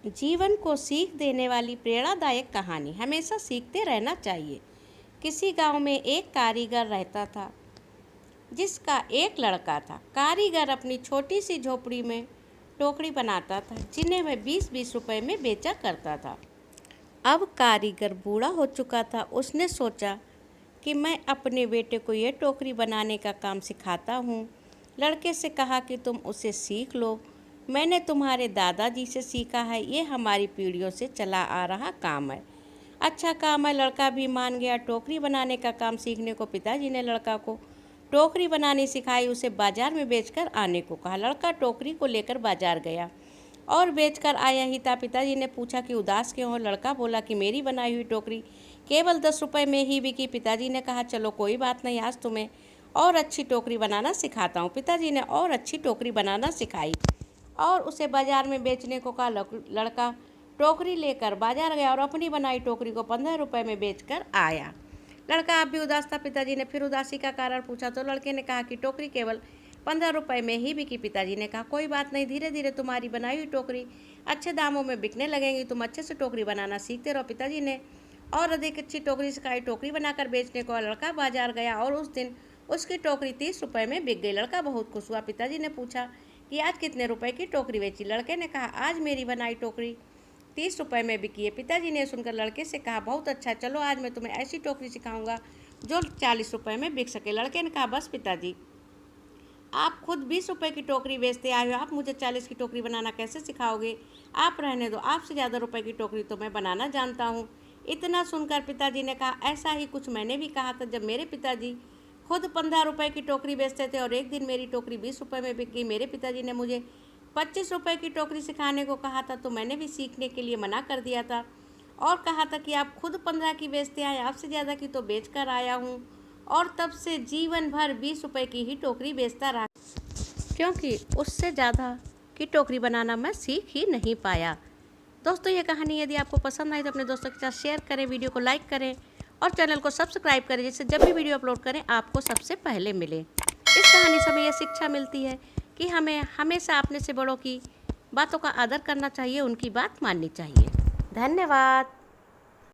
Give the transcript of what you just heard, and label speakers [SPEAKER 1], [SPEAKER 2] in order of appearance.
[SPEAKER 1] जीवन को सीख देने वाली प्रेरणादायक कहानी। हमेशा सीखते रहना चाहिए। किसी गांव में एक कारीगर रहता था जिसका एक लड़का था। कारीगर अपनी छोटी सी झोपड़ी में टोकरी बनाता था जिन्हें वह 20-20 रुपए में बेचा करता था। अब कारीगर बूढ़ा हो चुका था। उसने सोचा कि मैं अपने बेटे को ये टोकरी बनाने का काम सिखाता हूँ। लड़के से कहा कि तुम उसे सीख लो। मैंने तुम्हारे दादाजी से सीखा है, ये हमारी पीढ़ियों से चला आ रहा काम है। अच्छा काम है, लड़का भी मान गया। टोकरी बनाने का काम सीखने को पिताजी ने लड़का को टोकरी बनानी सिखाई। उसे बाजार में बेचकर आने को कहा। लड़का टोकरी को लेकर बाजार गया और बेचकर आया ही था। पिताजी ने पूछा कि उदास क्यों हो? लड़का बोला कि मेरी बनाई हुई टोकरी केवल 10 रुपये में ही बिकी। पिताजी ने कहा चलो कोई बात नहीं, आज तुम्हें और अच्छी टोकरी बनाना सिखाता हूँ। पिताजी ने और अच्छी टोकरी बनाना सिखाई और उसे बाजार में बेचने को कहा। लड़का टोकरी लेकर बाजार गया और अपनी बनाई टोकरी को 15 रुपये में बेचकर आया। लड़का अब भी उदास था। पिताजी ने फिर उदासी का कारण पूछा तो लड़के ने कहा कि टोकरी केवल 15 रुपये में ही बिकी। पिताजी ने कहा कोई बात नहीं, धीरे धीरे तुम्हारी बनाई हुई टोकरी अच्छे दामों में बिकने लगेंगी, तुम अच्छे से टोकरी बनाना सीखते रहो। पिताजी ने और अधिक अच्छी टोकरी सिखाई। टोकरी बनाकर बेचने को लड़का बाजार गया और उस दिन उसकी टोकरी 30 रुपये में बिक गई। लड़का बहुत खुश हुआ। पिताजी ने पूछा कि आज कितने रुपए की टोकरी बेची? लड़के ने कहा आज मेरी बनाई टोकरी 30 रुपये में बिकी है। पिताजी ने सुनकर लड़के से कहा बहुत अच्छा, चलो आज मैं तुम्हें ऐसी टोकरी सिखाऊंगा जो 40 रुपये में बिक सके। लड़के ने कहा बस पिताजी, आप खुद 20 रुपये की टोकरी बेचते आए हो, आप मुझे 40 की टोकरी बनाना कैसे सिखाओगे? आप रहने दो, आपसे ज़्यादा रुपए की टोकरी तो मैं बनाना जानता हूँ। इतना सुनकर पिताजी ने कहा ऐसा ही कुछ मैंने भी कहा था जब मेरे पिताजी खुद 15 रुपये की टोकरी बेचते थे और एक दिन मेरी टोकरी 20 रुपये में बिक गई। मेरे पिताजी ने मुझे 25 रुपये की टोकरी सिखाने को कहा था तो मैंने भी सीखने के लिए मना कर दिया था और कहा था कि आप खुद 15 की बेचते आए, आपसे ज़्यादा की तो बेच कर आया हूँ। और तब से जीवन भर 20 रुपये की ही टोकरी बेचता रहा, क्योंकि उससे ज़्यादा की टोकरी बनाना मैं सीख ही नहीं पाया। दोस्तों ये कहानी यदि आपको पसंद आई तो अपने दोस्तों के साथ शेयर करें, वीडियो को लाइक करें और चैनल को सब्सक्राइब करें जिससे जब भी वीडियो अपलोड करें आपको सबसे पहले मिले। इस कहानी से हमें यह शिक्षा मिलती है कि हमें हमेशा अपने से बड़ों की बातों का आदर करना चाहिए, उनकी बात माननी चाहिए। धन्यवाद।